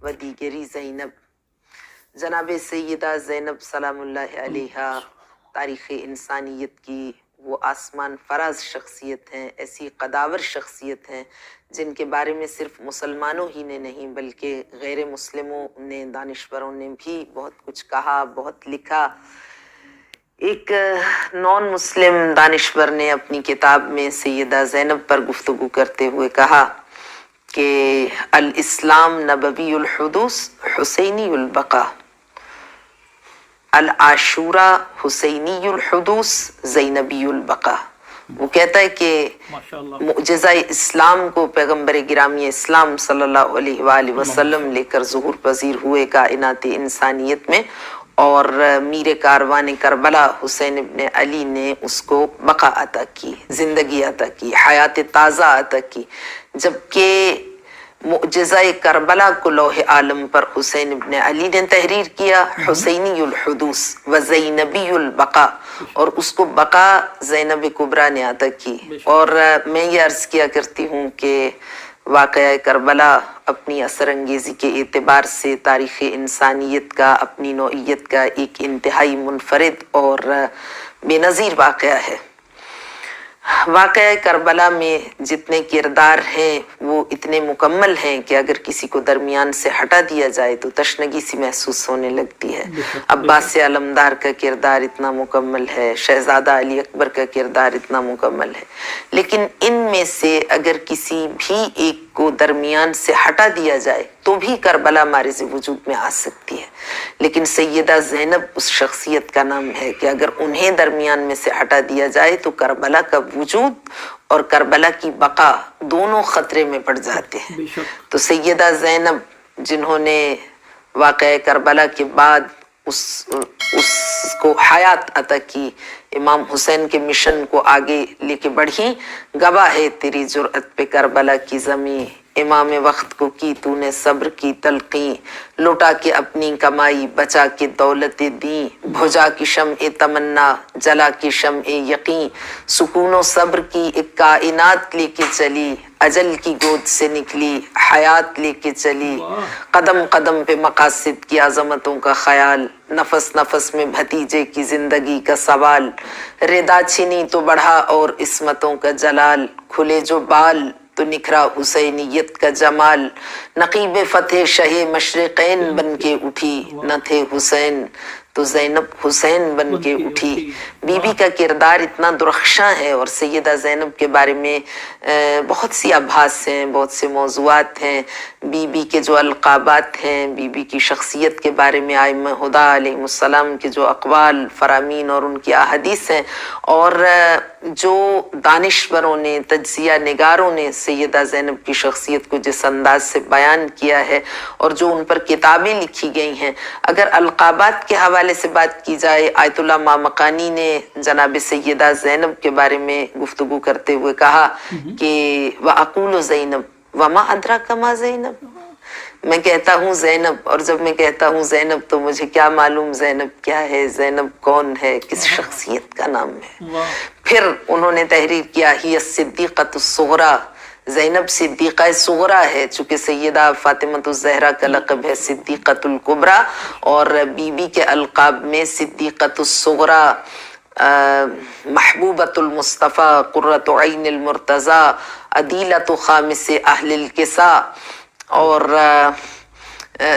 و دیگری زینب۔ جناب سیدہ زینب سلام اللہ علیہا تاریخ انسانیت کی وہ آسمان فراز شخصیت ہیں، ایسی قداور شخصیت ہیں جن کے بارے میں صرف مسلمانوں ہی نے نہیں بلکہ غیر مسلموں نے، دانشوروں نے بھی بہت کچھ کہا، بہت لکھا۔ ایک نان مسلم دانشور نے اپنی کتاب میں سیدہ زینب پر گفتگو کرتے ہوئے کہا کہ الاسلام نبوی الحدوث حسینی البقا، العاشورہ حسینی الحدوث زینبی البقا۔ وہ کہتا ہے کہ معجزہ اسلام کو پیغمبر گرامی اسلام صلی اللہ علیہ وآلہ وسلم لے کر ظہور پذیر ہوئے کائنات انسانیت میں، اور میر کاروان کربلا حسین ابن علی نے اس کو بقا عطا کی، زندگی عطا کی، حیات تازہ عطا کی، جبکہ معجزہ کربلا کو لوح عالم پر حسین ابن علی نے تحریر کیا، حسینی الحدوث و زینبی البقا، اور اس کو بقا زینب کبریٰ نے عطا کی۔ اور میں یہ عرض کیا کرتی ہوں کہ واقعہ کربلا اپنی اثر انگیزی کے اعتبار سے تاریخ انسانیت کا، اپنی نوعیت کا ایک انتہائی منفرد اور بے نظیر واقعہ ہے۔ واقعہ کربلا میں جتنے کردار ہیں وہ اتنے مکمل ہیں کہ اگر کسی کو درمیان سے ہٹا دیا جائے تو تشنگی سی محسوس ہونے لگتی ہے۔ عباس علمدار کا کردار اتنا مکمل ہے، شہزادہ علی اکبر کا کردار اتنا مکمل ہے، لیکن ان میں سے اگر کسی بھی ایک کو درمیان سے ہٹا دیا جائے تو بھی کربلا معرض وجود میں آ سکتی ہے۔ لیکن سیدہ زینب اس شخصیت کا نام ہے کہ اگر انہیں درمیان میں سے ہٹا دیا جائے تو کربلا کا وجود اور کربلا کی بقا دونوں خطرے میں پڑ جاتے ہیں۔ تو سیدہ زینب جنہوں نے واقعہ کربلا کے بعد اس کو حیات عطا کی، امام حسین کے مشن کو آگے لے کے بڑھی، گواہ ہے تیری جرأت پہ کربلا کی زمین، امام وقت کو کی تو نے صبر کی تلقین، لوٹا کے اپنی کمائی بچا کے دولت دین، بھجا کی شمع تمنا جلا کی شمع یقین، سکون و صبر کی ایک کائنات لے کے چلی، اجل کی گود سے نکلی حیات لے کے چلی، قدم قدم پہ مقاصد کی عظمتوں کا خیال، نفس نفس میں بھتیجے کی زندگی کا سوال، ردا چھنی تو بڑھا اور عصمتوں کا جلال، کھلے جو بال تو نکھرا حسینیت کا جمال، نقیب فتح شہ مشرقین بن کے اٹھی، نہ تھے حسین تو زینب حسین بن کے اٹھی۔ بی بی کا کردار اتنا درخشاں ہے، اور سیدہ زینب کے بارے میں بہت سی ابحاث ہیں، بہت سے موضوعات ہیں۔ بی بی کے جو القابات ہیں، بی بی کی شخصیت کے بارے میں ائمہ ہدیٰ علیہ السلام کے جو اقوال فرامین اور ان کی احادیث ہیں، اور جو دانشوروں نے، تجزیہ نگاروں نے سیدہ زینب کی شخصیت کو جس انداز سے بیان کیا ہے اور جو ان پر کتابیں لکھی گئی ہیں، اگر القابات کے حوالے سے بات کی جائے، آیت اللہ مامقانی نے جناب سیدہ زینب کے بارے میں گفتگو کرتے ہوئے کہا کہ وَأَقُولُ زینب وَمَا أَدْرَاكَ مَا زینب، میں کہتا ہوں زینب، اور جب میں کہتا ہوں زینب تو مجھے کیا معلوم زینب کیا ہے، زینب کون ہے، کس شخصیت کا نام ہے۔ پھر انہوں نے تحریر کیا ہی الصدیقۃ الصغریٰ، زینب صدیقہ صغریٰ ہے، چونکہ سیدہ فاطمۃ الزہرا کا لقب ہے صدیقۃ الکبریٰ، اور بی بی کے القاب میں صدیقۃ الصغریٰ، محبوبۃ المصطفیٰ، قرۃ عین المرتضیٰ، عدیلۃ خامس اہل الکساء، اور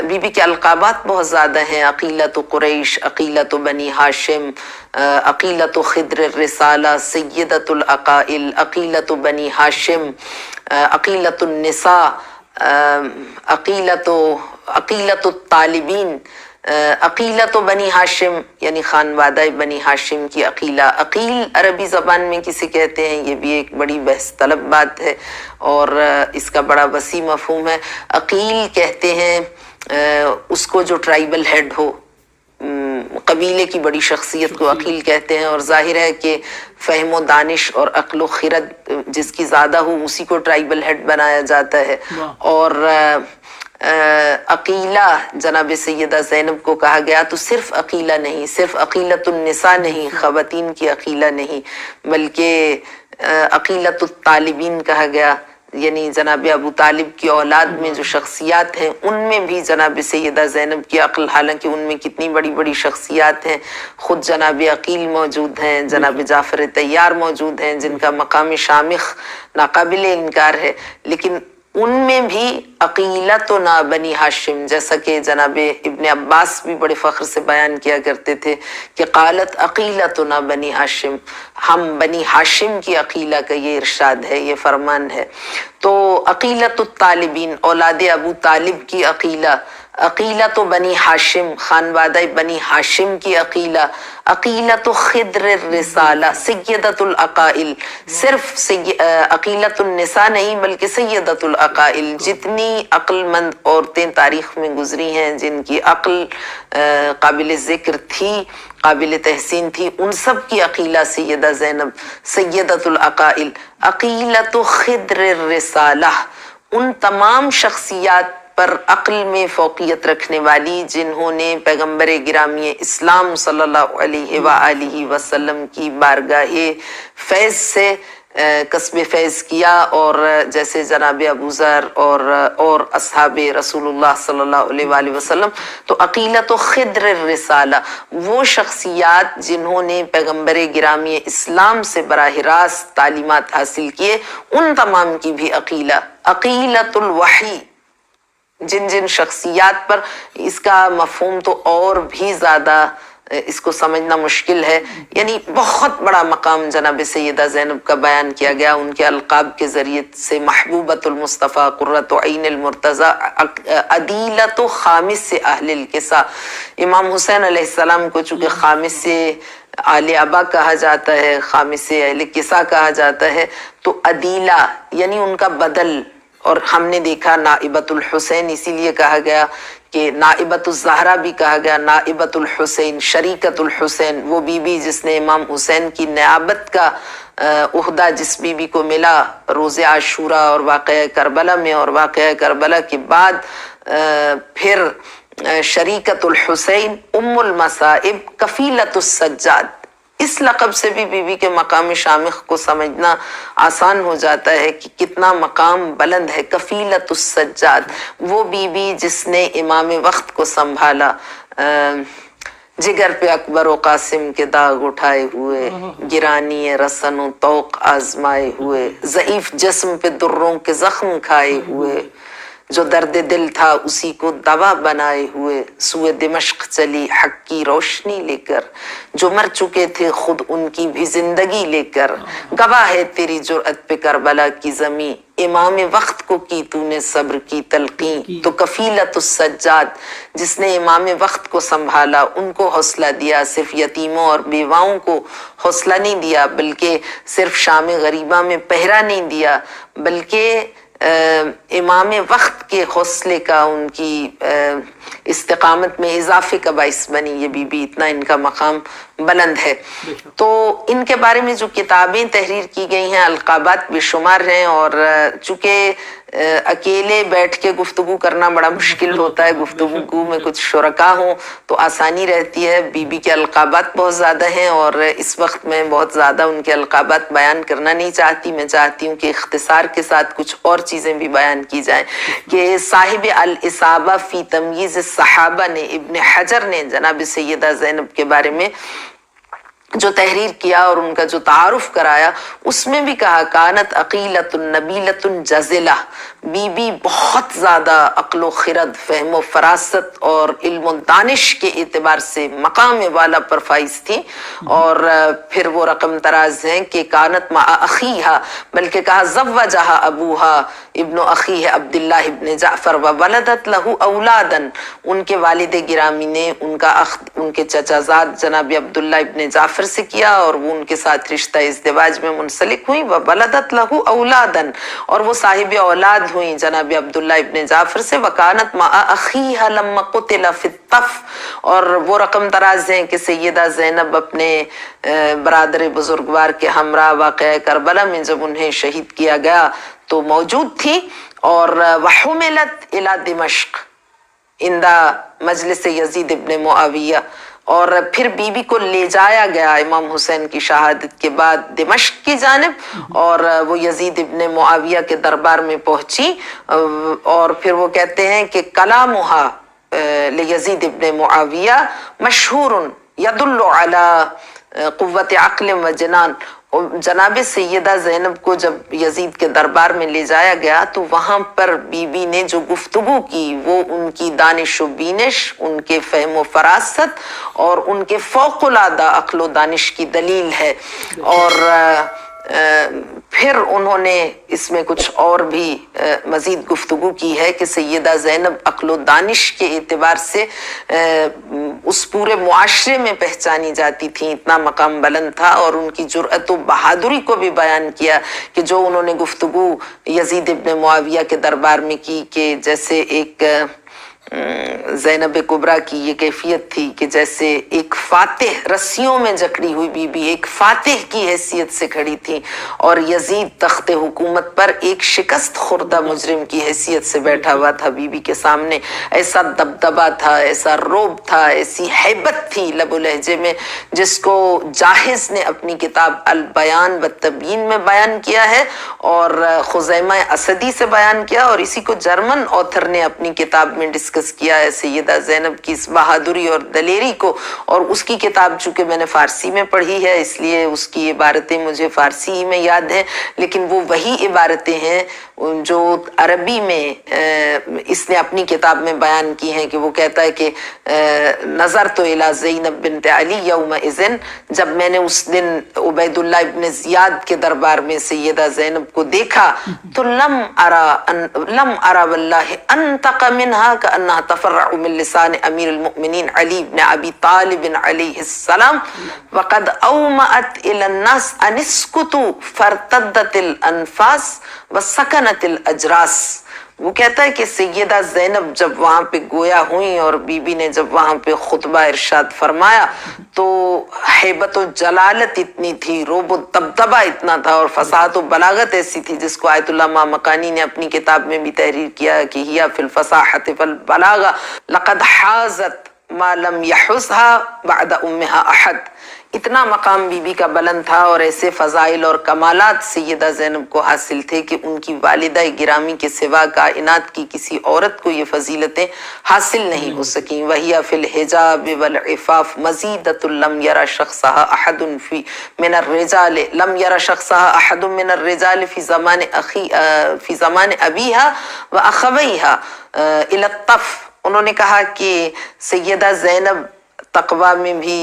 بی بی کے القابات بہت زیادہ ہیں، عقیلۃ قریش، عقیلۃ بنی ہاشم، عقیلۃ خضر الرسالہ، سیدۃ العقائل، عقیلۃ بنی ہاشم، عقیلۃ النساء، عقیلۃ الطالبین، عقیلۃ بنی ہاشم یعنی خانوادہ بنی ہاشم کی عقیلہ۔ عقیل عربی زبان میں کسے کہتے ہیں، یہ بھی ایک بڑی بحث طلب بات ہے اور اس کا بڑا وسیع مفہوم ہے۔ عقیل کہتے ہیں اس کو جو ٹرائبل ہیڈ ہو، قبیلے کی بڑی شخصیت کو عقیل کہتے ہیں، اور ظاہر ہے کہ فہم و دانش اور عقل و خرد جس کی زیادہ ہو اسی کو ٹرائبل ہیڈ بنایا جاتا ہے۔ اور عقیلہ جناب سیدہ زینب کو کہا گیا تو صرف عقیلہ نہیں، صرف عقیلۃ النساء نہیں، خواتین کی عقیلہ نہیں، بلکہ عقیلۃ الطالبین کہا گیا، یعنی جناب ابو طالب کی اولاد میں جو شخصیات ہیں ان میں بھی جناب سیدہ زینب کی عقل، حالانکہ ان میں کتنی بڑی بڑی شخصیات ہیں، خود جناب عقیل موجود ہیں، جناب جعفر طیار موجود ہیں جن کا مقام شامخ ناقابل انکار ہے، لیکن ان میں بھی عقیلتنا بنی ہاشم، جیسا کہ جناب ابن عباس بھی بڑے فخر سے بیان کیا کرتے تھے کہ قالت عقیلتنا بنی ہاشم، ہم بنی ہاشم کی عقیلہ کا یہ ارشاد ہے، یہ فرمان ہے۔ تو عقیلت الطالبین، اولاد ابو طالب کی عقیلہ، عقیلت بنی ہاشم، خانوادہ بنی ہاشم کی عقیلہ، عقیلت خضر الرسالہ، سیدت العقائل، صرف عقیلت النساء نہیں بلکہ سیدت العقائل، جتنی عقل مند عورتیں تاریخ میں گزری ہیں جن کی عقل قابل ذکر تھی، قابل تحسین تھی، ان سب کی عقیلہ سیدہ زینب، سیدت العقائل، عقیلت خضر الرسالہ، ان تمام شخصیات پر عقل میں فوقیت رکھنے والی جنہوں نے پیغمبر گرامی اسلام صلی اللہ علیہ وآلہ وسلم کی بارگاہ فیض سے کسب فیض کیا، اور جیسے جناب ابو ذر اور اصحاب رسول اللہ صلی اللہ علیہ وآلہ وسلم، تو عقیلت و خضر الرسالہ، وہ شخصیات جنہوں نے پیغمبر گرامی اسلام سے براہ راست تعلیمات حاصل کیے، ان تمام کی بھی عقیلہ، عقیلت الوحی، جن شخصیات پر اس کا مفہوم تو اور بھی زیادہ اس کو سمجھنا مشکل ہے، یعنی بہت بڑا مقام جناب سیدہ زینب کا بیان کیا گیا، ان کے القاب کے ذریعے سے، محبوبۃ المصطفیٰ، قرۃ عین المرتضیٰ، عدیلۃ خامس اہل الکسا، امام حسین علیہ السلام کو چونکہ خامس آل ابا کہا جاتا ہے، خامس اہل کسا کہا جاتا ہے، تو عدیلہ یعنی ان کا بدل، اور ہم نے دیکھا نائبۃ الحسین اسی لیے کہا گیا کہ نائبۃ الزہرا بھی کہا گیا، نائبۃ الحسین، شریکۃ الحسین، وہ بی بی جس نے امام حسین کی نیابت کا عہدہ جس بی بی کو ملا روز عاشوراء اور واقعہ کربلا میں، اور واقعہ کربلا کے بعد پھر شریکۃ الحسین، ام المصائب، کفیلۃ السجاد، اس لقب سے بھی بی بی کے مقام شامخ کو سمجھنا آسان ہو جاتا ہے کہ کتنا مقام بلند ہے۔ کفیلۃ السجاد، وہ بی بی جس نے امام وقت کو سنبھالا، جگر پہ اکبر و قاسم کے داغ اٹھائے ہوئے، گرانی رسن و توق آزمائے ہوئے، ضعیف جسم پہ دروں کے زخم کھائے ہوئے، جو درد دل تھا اسی کو دوا بنائے ہوئے، سوئے دمشق چلی حق کی روشنی لے کر، جو مر چکے تھے خود ان کی بھی زندگی لے کر، گواہ ہے تیری جرأت پہ کربلا کی زمین، امام وقت کو کی تو نے صبر کی تلقین۔ تو کفیلۃ السجاد، جس نے امام وقت کو سنبھالا، ان کو حوصلہ دیا، صرف یتیموں اور بیواؤں کو حوصلہ نہیں دیا، بلکہ صرف شام غریبہ میں پہرا نہیں دیا، بلکہ امام وقت کے حوصلے کا، ان کی استقامت میں اضافے کا باعث بنی یہ بی بی، اتنا ان کا مقام بلند ہے۔ تو ان کے بارے میں جو کتابیں تحریر کی گئی ہیں، القابات بے شمار ہیں، اور چونکہ اکیلے بیٹھ کے گفتگو کرنا بڑا مشکل ہوتا ہے، گفتگو میں کچھ شرکا ہوں تو آسانی رہتی ہے۔ بی بی کے القابات بہت زیادہ ہیں، اور اس وقت میں بہت زیادہ ان کے القابات بیان کرنا نہیں چاہتی، میں چاہتی ہوں کہ اختصار کے ساتھ کچھ اور چیزیں بھی بیان کی جائیں۔ کہ صاحب الاصابہ فی تمییز الصحابہ نے، ابن حجر نے جناب سیدہ زینب کے بارے میں جو تحریر کیا اور ان کا جو تعارف کرایا، اس میں بھی کہا کانت عقیلۃ نبیلۃ جزلہ، بی بی بہت زیادہ عقل و خرد، فہم و فراست اور علم و دانش کے اعتبار سے مقام والا پر فائز تھی، اور پھر وہ رقم تراز ہیں کہ کانت مع اخیہا، بلکہ کہا زوجہا ابوہا ابن اخیہ عبداللہ ابن جعفر وولدت لہ اولادا، ان کے والد گرامی نے ان کے چچا زاد جناب عبداللہ ابن جعفر سے کیا، اور وہ ان کے ساتھ رشتہ ازدواج میں منسلک ہوئی، وولدت لہ اولادا، اور وہ صاحب اولاد ہوئیں جناب عبداللہ ابن جعفر سے، وکانت مع اخیہا لما قتل فی الطف، اور وہ رقم تراز ہیں کہ سیدہ زینب اپنے برادر بزرگوار کے ہمراہ واقعہ کربلا میں جب انہیں شہید کیا گیا تو موجود تھی، اور وحملت الی دمشق عند مجلس یزید ابن معاویہ، اور پھر بیوی کو لے جایا گیا امام حسین کی شہادت کے بعد دمشق کی جانب، اور وہ یزید ابن معاویہ کے دربار میں پہنچی، اور پھر وہ کہتے ہیں کہ کلامھا لیزید ابن معاویہ مشہور یدل علی قوت عقل و جنان۔ جناب سیدہ زینب کو جب یزید کے دربار میں لے جایا گیا تو وہاں پر بی بی نے جو گفتگو کی وہ ان کی دانش و بینش، ان کے فہم و فراست اور ان کے فوق العادہ عقل و دانش کی دلیل ہے۔ اور پھر انہوں نے اس میں کچھ اور بھی مزید گفتگو کی ہے کہ سیدہ زینب عقل و دانش کے اعتبار سے اس پورے معاشرے میں پہچانی جاتی تھیں، اتنا مقام بلند تھا، اور ان کی جرأت و بہادری کو بھی بیان کیا کہ جو انہوں نے گفتگو یزید ابن معاویہ کے دربار میں کی کہ جیسے ایک زینب کبریٰ کی یہ کیفیت تھی کہ جیسے ایک فاتح، رسیوں میں جکڑی ہوئی بی بی ایک فاتح کی حیثیت سے کھڑی تھی، اور یزید تخت حکومت پر ایک شکست خوردہ مجرم کی حیثیت سے بیٹھا ہوا تھا بی بی کے سامنے۔ ایسا دبدبا تھا، ایسا روب تھا، ایسی ہیبت تھی لب و لہجے میں، جس کو جاحظ نے اپنی کتاب البیان والتبیین میں بیان کیا ہے، اور خزیمہ اسدی سے بیان کیا، اور اسی کو جرمن آتھر نے اپنی کتاب میں ڈسکس کیا ہے سیدہ زینب کی اس بہادری اور دلیری کو۔ اور اس کی کتاب چونکہ میں نے فارسی میں پڑھی ہے اس لیے اس کی عبارتیں مجھے فارسی ہی میں یاد ہیں، لیکن وہ وہی عبارتیں ہیں جو عربی میں اس نے اپنی کتاب میں بیان کی ہیں، کہ وہ کہتا ہے کہ نظرت الی زینب بنت علی یومئذ، جب میں نے اس دن عبید اللہ ابن زیاد کے دربار میں سیدہ زینب کو دیکھا تو لم ارى واللہ انطق منها كأنها تفرع من لسان امیر المؤمنین علی بن ابی طالب علیہ السلام وقد اومأت الى الناس ان اسکتوا فارتدت الانفاس وسکنت الاجراس۔ وہ کہتا ہے کہ سیدہ زینب جب وہاں پہ گویا ہوئیں اور بی بی نے جب وہاں پہ خطبہ ارشاد فرمایا تو ہیبت و جلالت اتنی تھی، روب و دبدبہ اتنا تھا، اور فصاحت و بلاغت ایسی تھی جس کو آیت اللہ مامقانی نے اپنی کتاب میں بھی تحریر کیا کہ ہی فی الفصاحت والبلاغہ لقد حازت ما لم يحزها بعد امها احد۔ اتنا مقام بی بی کا بلند تھا، اور ایسے فضائل اور کمالات سیدہ زینب کو حاصل تھے کہ ان کی والدہ گرامی کے سوا کائنات کی کسی عورت کو یہ فضیلتیں حاصل نہیں ہو سکیں۔ وَهِيَ فِي الْحِجَابِ وَالْعِفَافِ مَزِيدَةٌ لَمْ يَرَ شَخْصَهَا أَحَدٌ مِنَ الرِّجَالِ لَمْ يَرَ شَخْصَهَا أَحَدٌ مِنَ الرِّجَالِ فِي زَمَانِ أَبِيهَا وَأَخَوَيْهَا إِلَى الطَّفْ۔ انہوں نے کہا کہ سیدہ زینب تقویٰ میں بھی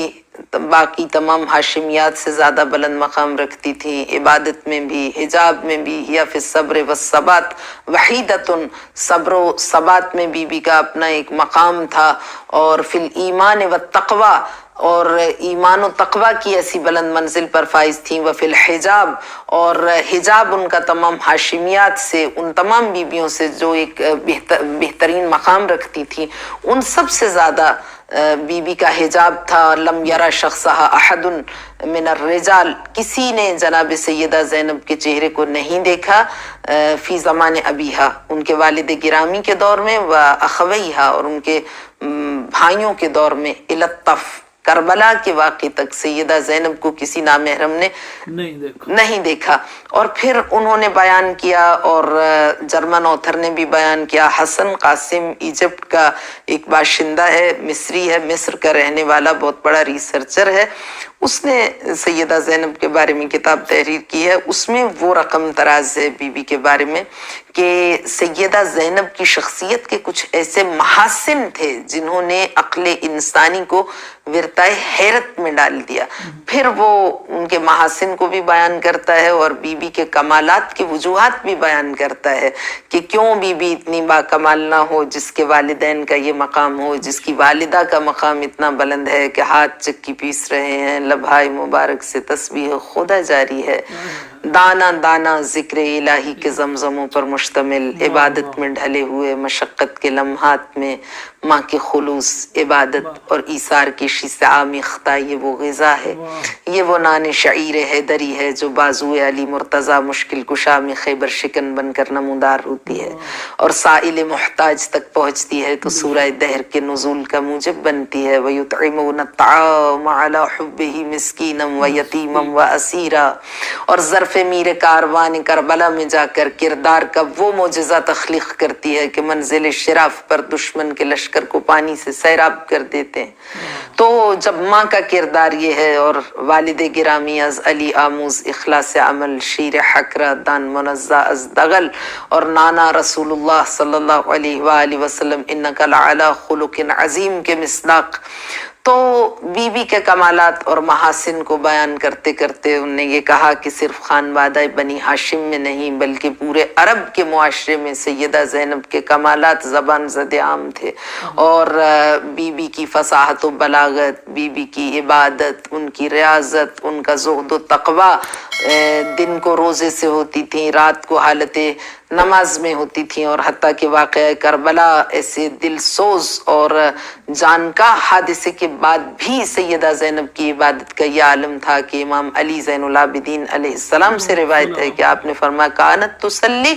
باقی تمام ہاشمیات سے زیادہ بلند مقام رکھتی تھی، عبادت میں بھی، حجاب میں بھی، یا فی الصبر والثبات وحیدۃ، صبر و ثبات میں بی بی کا اپنا ایک مقام تھا، اور فی الایمان والتقوی، اور ایمان و تقوی کی ایسی بلند منزل پر فائز تھیں، وفی الحجاب، اور حجاب ان کا تمام ہاشمیات سے، ان تمام بیویوں سے جو ایک بہترین مقام رکھتی تھی، ان سب سے زیادہ بی بی کا حجاب تھا۔ لم یرا شخصہا احد من الرجال، کسی نے جناب سیدہ زینب کے چہرے کو نہیں دیکھا، فی زمان ابیہا، ان کے والد گرامی کے دور میں، و اخویہا، اور ان کے بھائیوں کے دور میں، الی الطف، کربلا کے واقعے تک سیدہ زینب کو کسی نامحرم نے نہیں دیکھا۔ اور پھر انہوں نے بیان کیا، اور جرمن آتھر نے بھی بیان کیا، حسن قاسم ایجپٹ کا ایک باشندہ ہے، مصری ہے، مصر کا رہنے والا بہت بڑا ریسرچر ہے، اس نے سیدہ زینب کے بارے میں کتاب تحریر کی ہے۔ اس میں وہ رقم تراز ہے بی بی کے بارے میں کہ سیدہ زینب کی شخصیت کے کچھ ایسے محاسن تھے جنہوں نے عقل انسانی کو ورطۂ حیرت میں ڈال دیا۔ پھر وہ ان کے محاسن کو بھی بیان کرتا ہے، اور بی بی کے کمالات کی وجوہات بھی بیان کرتا ہے کہ کیوں بی بی اتنی با کمال نہ ہو جس کے والدین کا یہ مقام ہو، جس کی والدہ کا مقام اتنا بلند ہے کہ ہاتھ چکی پیس رہے ہیں، لبھائے مبارک سے تسبیح خدا جاری ہے۔ دانا دانا ذکر الہی کے زمزموں پر مشتمل، عبادت میں ڈھلے ہوئے مشقت کے لمحات میں ماں کے خلوص، عبادت اور ایثار کی شیء آمیختہ، یہ وہ غذا ہے، یہ وہ نان شعیر حیدری ہے جو بازوئے علی مرتضیٰ مشکل کشا میں خیبر شکن بن کر نمودار ہوتی ہے اور سائل محتاج تک پہنچتی ہے تو سورہ دہر کے نزول کا موجب بنتی ہے۔ وَيُطْعِمُونَ الطَّعَامَ عَلَى حُبِّهِ مِسْكِينًا وَيَتِيمًا وَأَسِيرًا، اور ظرف میر کاروان کربلا میں جا کر کردار کا وہ معجزہ تخلیق کرتی ہے کہ منزل شراف پر دشمن کے لشکر کو پانی سے سیراب کر دیتے ہیں۔ تو جب ماں کا کردار یہ ہے اور والد گرامی از علی آموز اخلاص عمل، شیر حکرہ دان منزہ از دغل، اور نانا رسول اللہ صلی اللہ علیہ وآلہ وسلم انک لعلی خلق عظیم کے مصداق، تو بی بی کے کمالات اور محاسن کو بیان کرتے کرتے انہوں نے یہ کہا کہ صرف خانوادہ بنی ہاشم میں نہیں بلکہ پورے عرب کے معاشرے میں سیدہ زینب کے کمالات زبان زد عام تھے، اور بی بی کی فصاحت و بلاغت، بی بی کی عبادت، ان کی ریاضت، ان کا زہد و تقوی دن کو روزے سے ہوتی تھیں، رات کو حالت نماز میں ہوتی تھیں، اور حتیٰ کہ واقعہ کربلا ایسے دل سوز اور جان کا حادثے کے بعد بھی سیدہ زینب کی عبادت کا یہ عالم تھا کہ امام علی زین العابدین علیہ السلام سے روایت ہے کہ آپ نے فرمایا کانت تصلی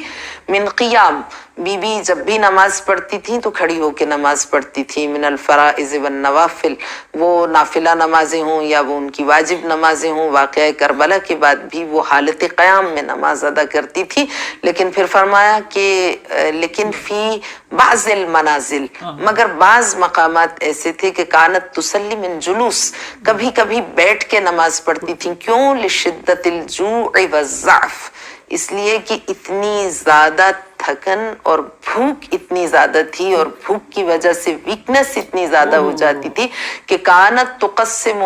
من قیام، بی بی جب بھی نماز پڑھتی تھیں تو کھڑی ہو کے نماز پڑھتی تھیں، من الفرائض والنوافل، وہ نافلہ نمازیں ہوں یا وہ ان کی واجب نمازیں ہوں، واقعہ کربلا کے بعد بھی وہ حالت قیام میں نماز ادا کرتی تھی۔ لیکن پھر فرمایا کہ لیکن فی بعض المنازل، مگر بعض مقامات ایسے تھے کہ کانت تصلی من جلوس، کبھی کبھی بیٹھ کے نماز پڑھتی تھیں، کیوں؟ لشدت الجوع والضعف، اس لیے کہ اتنی زیادہ تھکن اور بھوک اتنی زیادہ تھی، اور بھوک کی وجہ سے ویکنس اتنی زیادہ ہو جاتی تھی کہ کانت تقسم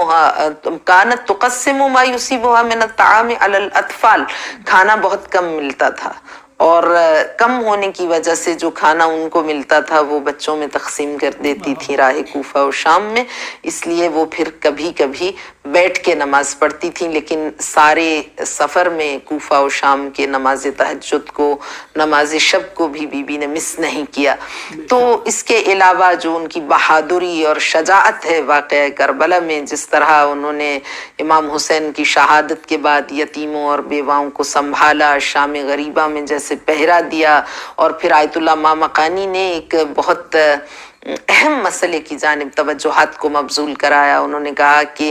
ما یصیبها من الطعام علی الاطفال، کھانا بہت کم ملتا تھا، اور کم ہونے کی وجہ سے جو کھانا ان کو ملتا تھا وہ بچوں میں تقسیم کر دیتی تھی راہ کوفہ و شام میں، اس لیے وہ پھر کبھی کبھی بیٹھ کے نماز پڑھتی تھیں، لیکن سارے سفر میں کوفہ و شام کے نماز تہجد کو، نماز شب کو بھی بی بی نے مس نہیں کیا۔ تو اس کے علاوہ جو ان کی بہادری اور شجاعت ہے واقعہ کربلا میں، جس طرح انہوں نے امام حسین کی شہادت کے بعد یتیموں اور بیواؤں کو سنبھالا، شام غریبہ میں جیسے پہرا دیا، اور پھر آیت اللہ مامقانی نے ایک بہت اہم مسئلے کی جانب توجہات کو مبذول کرایا۔ انہوں نے کہا کہ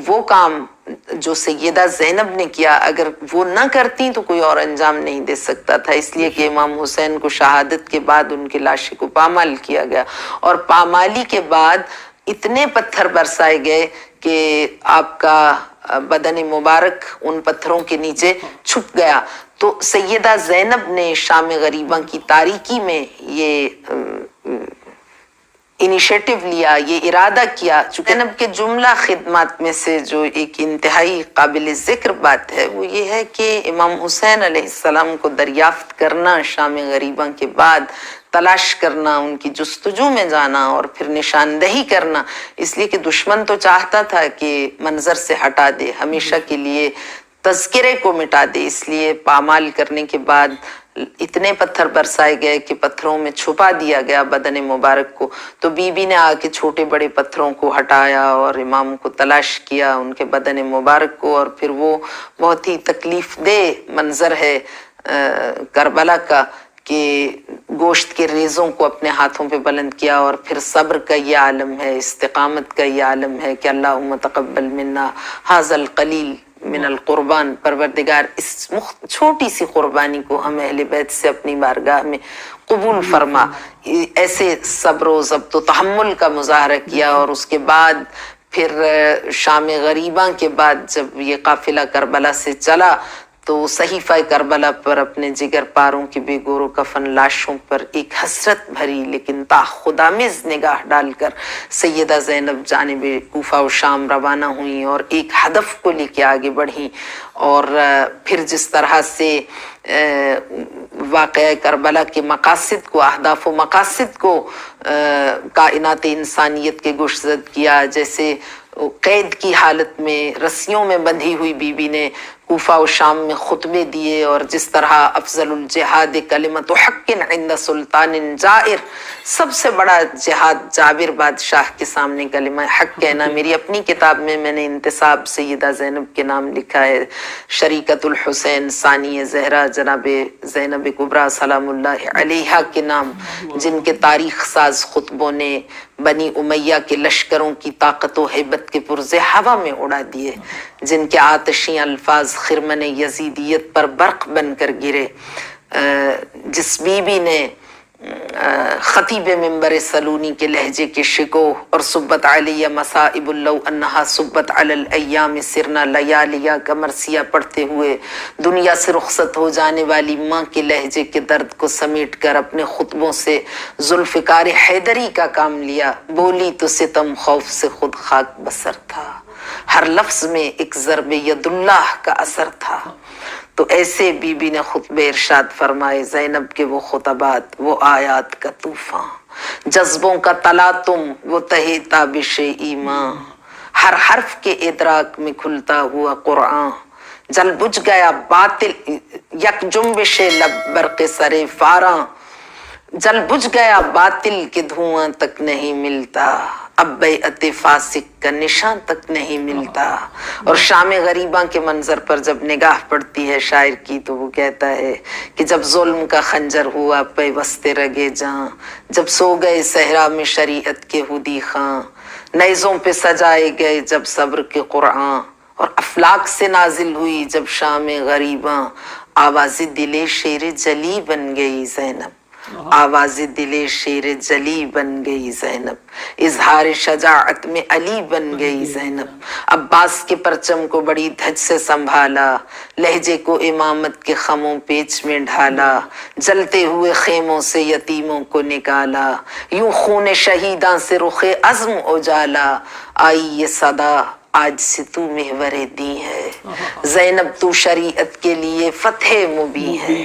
وہ کام جو سیدہ زینب نے کیا اگر وہ نہ کرتی تو کوئی اور انجام نہیں دے سکتا تھا، اس لیے کہ امام حسین کو شہادت کے بعد ان کی لاشیں کو پامال کیا گیا، اور پامالی کے بعد اتنے پتھر برسائے گئے کہ آپ کا بدن مبارک ان پتھروں کے نیچے چھپ گیا۔ تو سیدہ زینب نے شام غریبہ کی تاریکی میں یہ انیشیٹو لیا، یہ ارادہ کیا۔ چونکہ زینب کے جملہ خدمات میں سے جو ایک انتہائی قابل ذکر بات ہے وہ یہ ہے کہ امام حسین علیہ السلام کو دریافت کرنا، شام غریبہ کے بعد تلاش کرنا، ان کی جستجو میں جانا اور پھر نشاندہی کرنا، اس لیے کہ دشمن تو چاہتا تھا کہ منظر سے ہٹا دے، ہمیشہ کے لیے تذکرے کو مٹا دے، اس لیے پامال کرنے کے بعد اتنے پتھر برسائے گئے کہ پتھروں میں چھپا دیا گیا بدن مبارک کو۔ تو بی بی نے آ کے چھوٹے بڑے پتھروں کو ہٹایا اور امام کو تلاش کیا، ان کے بدن مبارک کو، اور پھر وہ بہت ہی تکلیف دہ منظر ہے کربلا کا کہ گوشت کے ریزوں کو اپنے ہاتھوں پہ بلند کیا، اور پھر صبر کا یہ عالم ہے، استقامت کا یہ عالم ہے کہ اللہم تقبل منا ھذا القلیل من القربان، پروردگار اس چھوٹی سی قربانی کو ہم اہل بیت سے اپنی بارگاہ میں قبول فرما۔ ایسے صبر و ضبط و تحمل کا مظاہرہ کیا، اور اس کے بعد پھر شام غریبہ کے بعد جب یہ قافلہ کربلا سے چلا تو صحیفہ کربلا پر اپنے جگر پاروں کی بے گور و کفن لاشوں پر ایک حسرت بھری لیکن تاخدآمیز نگاہ ڈال کر سیدہ زینب جانب کوفہ و شام روانہ ہوئیں اور ایک ہدف کو لے کے آگے بڑھیں، اور پھر جس طرح سے واقعہ کربلا کے مقاصد کو، اہداف و مقاصد کو کائنات انسانیت کے گوشزد کیا، جیسے قید کی حالت میں رسیوں میں بندھی ہوئی بی بی نے کوفہ و شام میں خطبے دیے، اور جس طرح افضل الجہاد کلمۃ حق عند سلطان جائر، سب سے بڑا جہاد جابر بادشاہ کے سامنے کلمہ حق کہنا۔ میری اپنی کتاب میں نے انتساب سیدہ زینب کے نام لکھا ہے، شریکت الحسین ثانی زہرا جناب زینب کبریٰ سلام اللہ علیہا کے نام، جن کے تاریخ ساز خطبوں نے بنی امیہ کے لشکروں کی طاقت و ہیبت کے پرزے ہوا میں اڑا دیے، جن کے آتشی الفاظ خرمن یزیدیت پر برق بن کر گرے، جس بی بی نے خطیب منبر سلونی کے لہجے کے شکوہ اور صبت علیہ مصائب لو انہا صبت علی الایام سرنا لیالیا کا مرثیہ پڑھتے ہوئے دنیا سے رخصت ہو جانے والی ماں کے لہجے کے درد کو سمیٹ کر اپنے خطبوں سے ذوالفقار حیدری کا کام لیا۔ بولی تو ستم خوف سے خود خاک بسر تھا، ہر لفظ میں ایک ضرب ید اللہ کا اثر تھا۔ تو ایسے بی بی نے خطبے ارشاد فرمائے، زینب کے وہ خطبات، وہ آیات کا طوفان، جذبوں کا تلاطم، وہ تہی تابش ایمان، ہر حرف کے ادراک میں کھلتا ہوا قرآن، جل بجھ گیا باطل یک جنبش لب برق سر فاراں، جل بجھ گیا باطل کے دھواں تک نہیں ملتا، اب بیعت فاسق کا نشان تک نہیں ملتا۔ اور شام غریباں کے منظر پر جب نگاہ پڑتی ہے شاعر کی تو وہ کہتا ہے کہ جب ظلم کا خنجر ہوا پیوست رگے جاں، جب سو گئے صحرا میں شریعت کے ہدی خاں، نیزوں پہ سجائے گئے جب صبر کے قرآن، اور افلاک سے نازل ہوئی جب شام غریباں، آواز دل شیر جلی بن گئی زینب، آواز دل شیر جلی بن گئی زینب، اظہار شجاعت میں علی بن گئی زینب، عباس کے پرچم کو بڑی دھج سے سنبھالا، لہجے کو امامت کے خموں پیچ میں ڈھالا، جلتے ہوئے خیموں سے یتیموں کو نکالا، یوں خون شہیداں سے رخ عزم اجالا، آئی یہ صدا آج سے تو محور دین ہے، زینب تو شریعت کے لیے فتح مبین ہے۔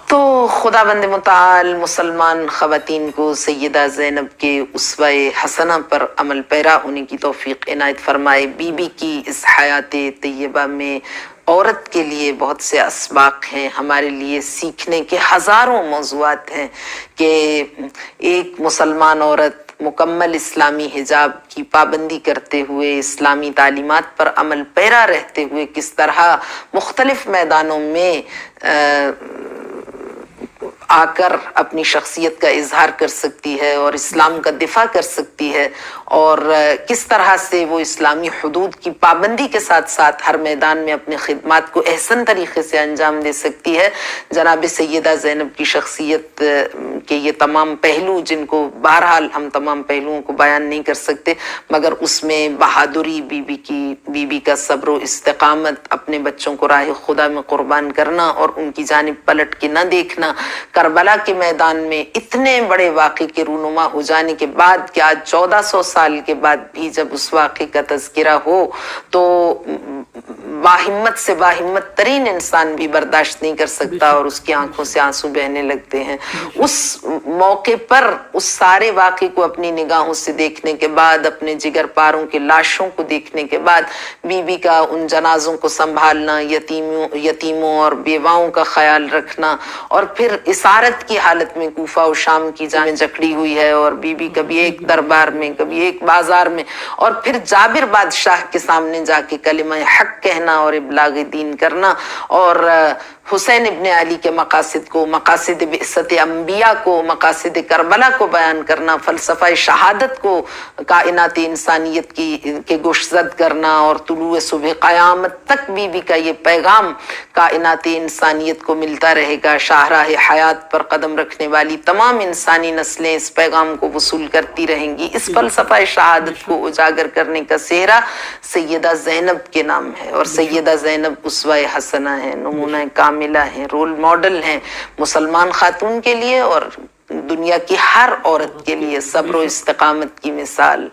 تو خدا بند متعال مسلمان خواتین کو سیدہ زینب کے اسوہ حسنہ پر عمل پیرا ہونے کی توفیق عنایت فرمائے۔ بی بی کی اس حیات طیبہ میں عورت کے لیے بہت سے اسباق ہیں، ہمارے لیے سیکھنے کے ہزاروں موضوعات ہیں کہ ایک مسلمان عورت مکمل اسلامی حجاب کی پابندی کرتے ہوئے، اسلامی تعلیمات پر عمل پیرا رہتے ہوئے کس طرح مختلف میدانوں میں آ کر اپنی شخصیت کا اظہار کر سکتی ہے اور اسلام کا دفاع کر سکتی ہے، اور کس طرح سے وہ اسلامی حدود کی پابندی کے ساتھ ساتھ ہر میدان میں اپنے خدمات کو احسن طریقے سے انجام دے سکتی ہے۔ جناب سیدہ زینب کی شخصیت کے یہ تمام پہلو، جن کو بہرحال ہم تمام پہلوؤں کو بیان نہیں کر سکتے، مگر اس میں بہادری بی بی کا صبر و استقامت، اپنے بچوں کو راہ خدا میں قربان کرنا اور ان کی جانب پلٹ کے نہ دیکھنا، کربلا کے میدان میں اتنے بڑے واقعے کے رونما ہو جانے کے بعد کہ آج 1400 سال کے بعد بھی جب اس واقعے کا تذکرہ ہو تو باہمت سے باہمت ترین انسان بھی برداشت نہیں کر سکتا اور اس کی آنکھوں سے آنسو بہنے لگتے ہیں۔ اس موقع پر اس سارے واقعے کو اپنی نگاہوں سے دیکھنے کے بعد، اپنے جگر پاروں کے لاشوں کو دیکھنے کے بعد، بی بی کا ان جنازوں کو سنبھالنا، یتیموں اور بیواؤں کا خیال رکھنا، اور پھر اسارت کی حالت میں کوفہ و شام کی جانب جکڑی ہوئی ہے، اور بی بی کبھی ایک دربار میں کبھی ایک بازار میں، اور پھر جابر بادشاہ کے سامنے جا کے کلمہ حق کہنا اور ابلاغ دین کرنا، اور حسین ابن علی کے مقاصد کو، مقاصد بعثت انبیاء کو، مقاصد کربلا کو بیان کرنا، فلسفہ شہادت کو کائنات انسانیت کے گوشزد کرنا، اور طلوع صبح قیامت تک بی بی کا یہ پیغام کائنات انسانیت کو ملتا رہے گا۔ شاہراہ حیات پر قدم رکھنے والی تمام انسانی نسلیں اس پیغام کو وصول کرتی رہیں گی۔ اس فلسفہ شہادت کو اجاگر کرنے کا سہرا سیدہ زینب کے نام ہے، اور سیدہ زینب اسوہ حسنہ ہے، نمونہ کاملہ ہیں، رول ماڈل ہیں مسلمان خاتون کے لیے اور دنیا کی ہر عورت کے لیے صبر و استقامت کی مثال،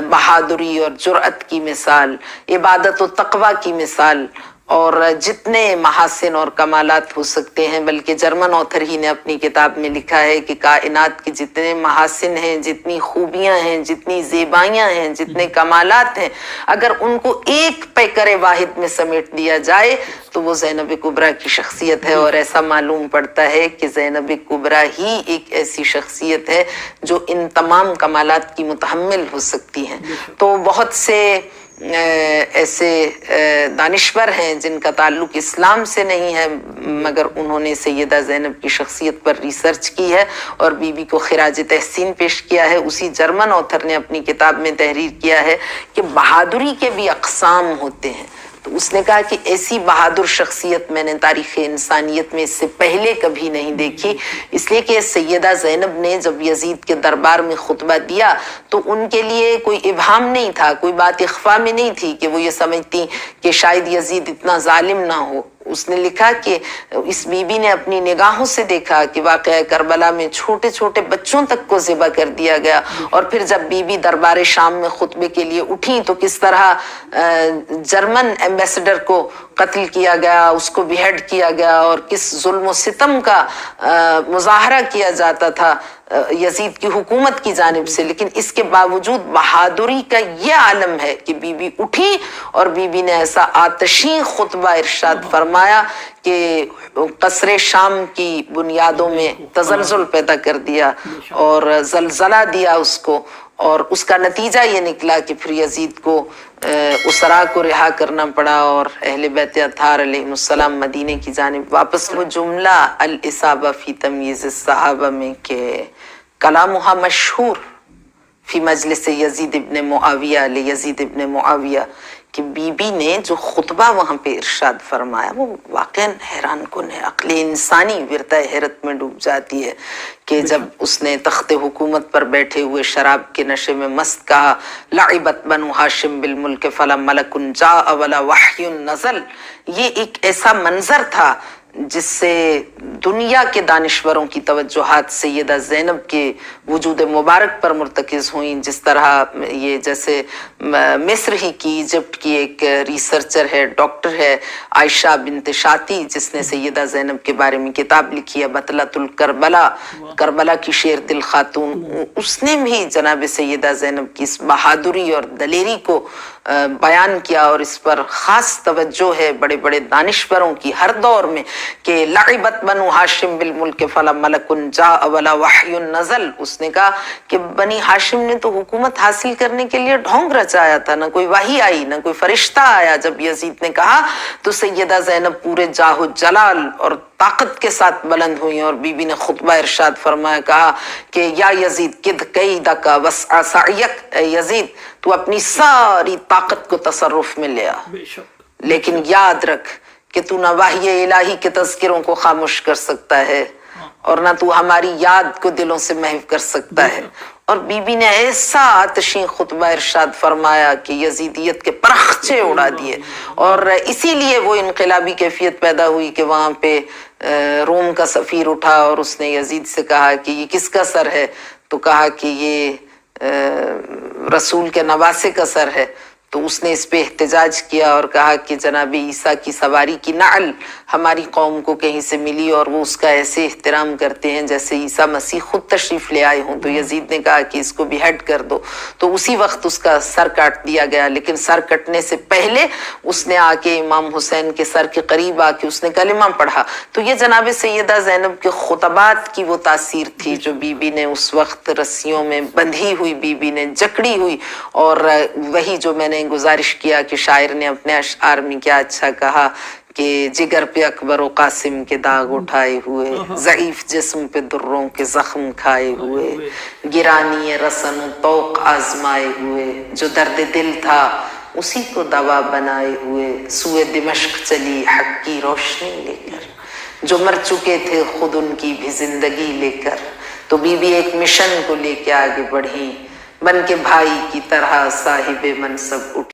بہادری اور جرأت کی مثال، عبادت و تقوی کی مثال، اور جتنے محاسن اور کمالات ہو سکتے ہیں. بلکہ جرمن آتھر ہی نے اپنی کتاب میں لکھا ہے کہ کائنات کے جتنے محاسن ہیں، جتنی خوبیاں ہیں، جتنی زیبائیاں ہیں، جتنے کمالات ہیں، اگر ان کو ایک پیکر واحد میں سمیٹ دیا جائے تو وہ زینب کبریٰ کی شخصیت ہے. اور ایسا معلوم پڑتا ہے کہ زینب کبریٰ ہی ایک ایسی شخصیت ہے جو ان تمام کمالات کی متحمل ہو سکتی ہیں. تو بہت سے ایسے دانشور ہیں جن کا تعلق اسلام سے نہیں ہے، مگر انہوں نے سیدہ زینب کی شخصیت پر ریسرچ کی ہے اور بی بی کو خراج تحسین پیش کیا ہے. اسی جرمن آتھر نے اپنی کتاب میں تحریر کیا ہے کہ بہادری کے بھی اقسام ہوتے ہیں. تو اس نے کہا کہ ایسی بہادر شخصیت میں نے تاریخ انسانیت میں اس سے پہلے کبھی نہیں دیکھی، اس لیے کہ سیدہ زینب نے جب یزید کے دربار میں خطبہ دیا تو ان کے لیے کوئی ابہام نہیں تھا، کوئی بات اخفا میں نہیں تھی کہ وہ یہ سمجھتی کہ شاید یزید اتنا ظالم نہ ہو. اس نے لکھا کہ اس بی بی نے اپنی نگاہوں سے دیکھا کہ واقعہ کربلا میں چھوٹے چھوٹے بچوں تک کو ذبح کر دیا گیا، اور پھر جب بی بی دربار شام میں خطبے کے لیے اٹھیں تو کس طرح جرمن ایمبیسڈر کو قتل کیا گیا، اس کو بیہیڈ کیا گیا، اور کس ظلم و ستم کا مظاہرہ کیا جاتا تھا یزید کی حکومت کی جانب سے. لیکن اس کے باوجود بہادری کا یہ عالم ہے کہ بی بی اٹھی اور بی بی نے ایسا آتشین خطبہ ارشاد فرمایا کہ قصر شام کی بنیادوں میں تزلزل پیدا کر دیا اور زلزلہ دیا اس کو. اور اس کا نتیجہ یہ نکلا کہ پھر یزید کو اسرا کو رہا کرنا پڑا اور اہل بیت اطہار علیہم السلام مدینے کی جانب واپس. وہ جملہ الاصابہ فی تمییز الصحابہ میں کہ کلامها مشہور فی مجلس یزید ابن معاویہ لیزید ابن معاویہ، کہ بی بی نے جو خطبہ وہاں پہ ارشاد فرمایا وہ واقعاً حیران کن ہے. عقل انسانی ورطہ حیرت میں ڈوب جاتی ہے کہ جب اس نے تخت حکومت پر بیٹھے ہوئے شراب کے نشے میں مست کہا لعبت بنو ہاشم بالملک فلا ملک جاء ولا وحی نزل. یہ ایک ایسا منظر تھا جس سے دنیا کے دانشوروں کی توجہات سیدہ زینب کے وجود مبارک پر مرتکز ہوئیں. جس طرح یہ جیسے مصر ہی کی ایجپٹ کی ایک ریسرچر ہے، ڈاکٹر ہے عائشہ بنت شاتی، جس نے سیدہ زینب کے بارے میں کتاب لکھی ہے بطلۃ الکربلا، کربلا کی شیر دل خاتون. اس نے بھی جناب سیدہ زینب کی اس بہادری اور دلیری کو بیان کیا اور اس پر خاص توجہ ہے بڑے بڑے دانشوروں کی ہر دور میں کہ لعبت بنو ہاشم بالملک فلا ملک جاء ولا وحی نزل. اس نے کہا کہ بنی ہاشم نے تو حکومت حاصل کرنے کے لیے ڈھونگ رچایا تھا، نہ کوئی وحی آئی نہ کوئی فرشتہ آیا. جب یزید نے کہا تو سیدہ زینب پورے جاہ و جلال اور طاقت کے ساتھ بلند ہوئی اور بی بی نے خطبہ ارشاد فرمایا، کہا کہ یا یزید کد کیدک وسع سعیک، اے یزید تو اپنی ساری طاقت کو تصرف میں لیا، لیکن یاد رکھ کہ تو نہ وحی الہی کے تذکروں کو خاموش کر سکتا ہے اور نہ تو ہماری یاد کو دلوں سے محو کر سکتا ہے. اور بی بی نے ایسا آتشین خطبہ ارشاد فرمایا کہ یزیدیت کے پرخچے اڑا دیے. اور اسی لیے وہ انقلابی کیفیت پیدا ہوئی کہ وہاں پہ روم کا سفیر اٹھا اور اس نے یزید سے کہا کہ یہ کس کا سر ہے؟ تو کہا کہ یہ رسول کے نواسے کا سر ہے. تو اس نے اس پہ احتجاج کیا اور کہا کہ جناب عیسیٰ کی سواری کی نعل ہماری قوم کو کہیں سے ملی اور وہ اس کا ایسے احترام کرتے ہیں جیسے عیسیٰ مسیح خود تشریف لے آئے ہوں. تو یزید نے کہا کہ اس کو بیہیڈ کر دو. تو اسی وقت اس کا سر کاٹ دیا گیا. لیکن سر کٹنے سے پہلے اس نے آ کے امام حسین کے سر کے قریب آ کے اس نے کلمہ پڑھا. تو یہ جناب سیدہ زینب کے خطبات کی وہ تاثیر تھی جو بی بی نے اس وقت رسیوں میں بندھی ہوئی، بی بی نے جکڑی ہوئی. اور وہی جو میں نے گزارش کیا کہ شاعر نے اپنے اشعار میں کیا اچھا کہا کہ جگر پہ اکبر و قاسم کے داغ اٹھائے ہوئے، ضعیف جسم پہ دروں کے زخم کھائے ہوئے، گرانی رسن و طوق آزمائے ہوئے، جو درد دل تھا اسی کو دوا بنائے ہوئے، سوئے دمشق چلی حق کی روشنی لے کر، جو مر چکے تھے خود ان کی بھی زندگی لے کر. تو بی بی ایک مشن کو لے کے آگے بڑھی، بن کے بھائی کی طرح صاحب منصب اٹھ